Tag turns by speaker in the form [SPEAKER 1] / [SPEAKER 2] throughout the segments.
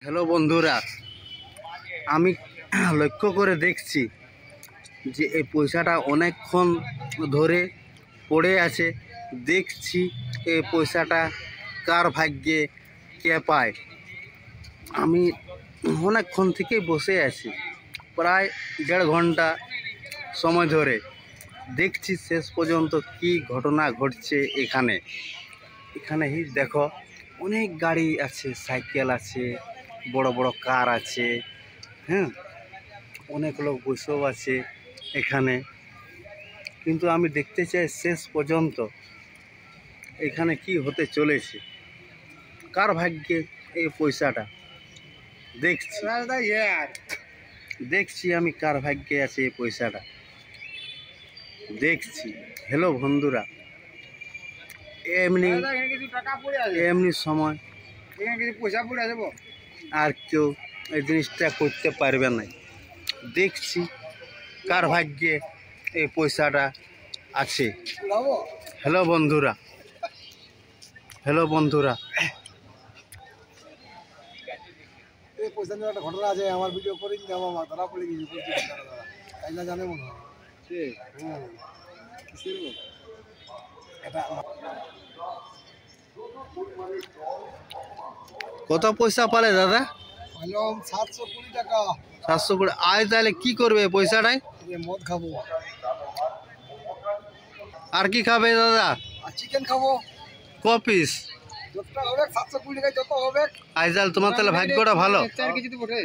[SPEAKER 1] Hello বন্ধুরা, আমি লক্ষ্য করে দেখছি যে এই পয়সাটা অনেকক্ষণ ধরে পড়ে আছে। দেখছি এই পয়সাটা কার ভাগ্যে কে পায়। আমি অনেকক্ষণ থেকে বসে আছি, প্রায় 1.5 ঘন্টা সময় ধরে দেখছি শেষ পর্যন্ত কি ঘটনা ঘটছে। এখানে দেখো অনেক গাড়ি আছে, সাইকেল আছে, বড় বড় কার আছে, হ্যাঁ, অনেক লোক বসেও আছে এখানে। কিন্তু আমি দেখতে চাই শেষ পর্যন্ত এখানে কি হতে চলেছে, কার ভাগ্যে এই পয়সাটা। দেখছি আমি কার ভাগ্যে আছে এই পয়সাটা দেখছি। হ্যালো বন্ধুরা, এমনি সময় আর কেউ এই জিনিসটা করতে পারবে না। দেখছি কার ভাগ্যে এই পয়সাটা আছে। হ্যালো বন্ধুরা,
[SPEAKER 2] এই পয়সা নিয়ে একটা ঘটনা আছে, আমার ভিডিও করে দিন, ধরা পড়ে গেছি তাই না, জানে মনে হয়।
[SPEAKER 1] কত পয়সা পালে দাদা?
[SPEAKER 2] 720 টাকা।
[SPEAKER 1] 720? আজ তাহলে কি করবে এই পয়সাটাই?
[SPEAKER 2] মদ খাবো।
[SPEAKER 1] আর কি খাবে দাদা?
[SPEAKER 2] চিকেন খাবো।
[SPEAKER 1] ক পিস?
[SPEAKER 2] যতটা হবে 720 টাকায় যত হবে।
[SPEAKER 1] আজ তাহলে তোমার তাহলে ভাগ্যটা ভালো।
[SPEAKER 2] 4 কেজি তো বটে।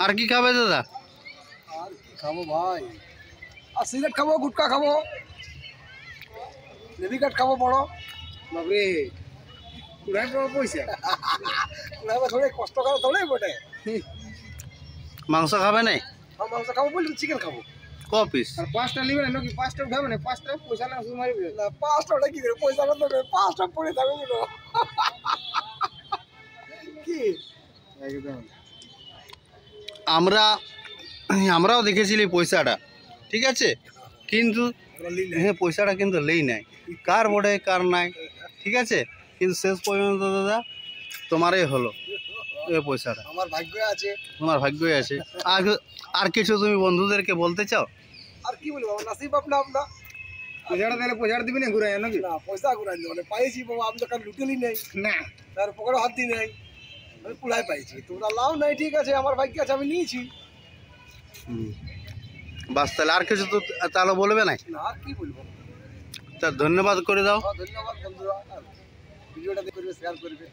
[SPEAKER 1] আর কি খাবে দাদা?
[SPEAKER 2] আর কি খাবো ভাই? আর সিগারেট খাবো, গুটকা খাবো, লেবি কাঠ খাবো বড়। বাবরে, পুরাই বড় পয়সা। পুরাই থোড়ে কষ্ট করে থোড়ে বটে।
[SPEAKER 1] মাংস খাবে নাই?
[SPEAKER 2] মাংস খাবো বলি, চিকেন খাবো।
[SPEAKER 1] ক পিস?
[SPEAKER 2] আর 5টা নিবে না নাকি? 5টা উঠাবে না? 5টা পয়সা না শুধু মারিবে না। 5টা ওটা কি করে? পয়সা না তো 5টা পড়ে থাকবে বলো। কি একদম
[SPEAKER 1] আমরাও দেখেছিলি পয়সাটা, ঠিক আছে, কিন্তু হ্যাঁ পয়সাটা কিন্তু লেই নাই। কার বটে কার নাই, ঠিক আছে, কিন্তু শেষ পর্যন্ত দাদা তোমারই হলো এই পয়সাটা।
[SPEAKER 2] আমার ভাগ্য আছে।
[SPEAKER 1] তোমার ভাগ্যই আছে। আর কিছু তুমি বন্ধুদেরকে বলতে চাও?
[SPEAKER 2] আর কি বলবো, নসিব আপনা আপনা। পয়সাটা দিলে পয়সাটা দিবি না ঘুরাই নাকি? না, পয়সা ঘুরাই মানে পাইছি বাবা, আমি তো কাল লুটেলি নাই না, তার পকেটে হাত দিই নাই, আমি পুলাই পাইছি। তোমরা লাও নাই, ঠিক আছে, আমার ভাগ্য আছে, আমি নিয়েছি।
[SPEAKER 1] বাস, তাহলে আর কিছু তো তাহলে বলবে না?
[SPEAKER 2] আর কি বলবো,
[SPEAKER 1] তা ধন্যবাদ করে দাও।
[SPEAKER 2] ধন্যবাদ বন্ধুরা, ভিডিওটা করবে, শেয়ার করবে।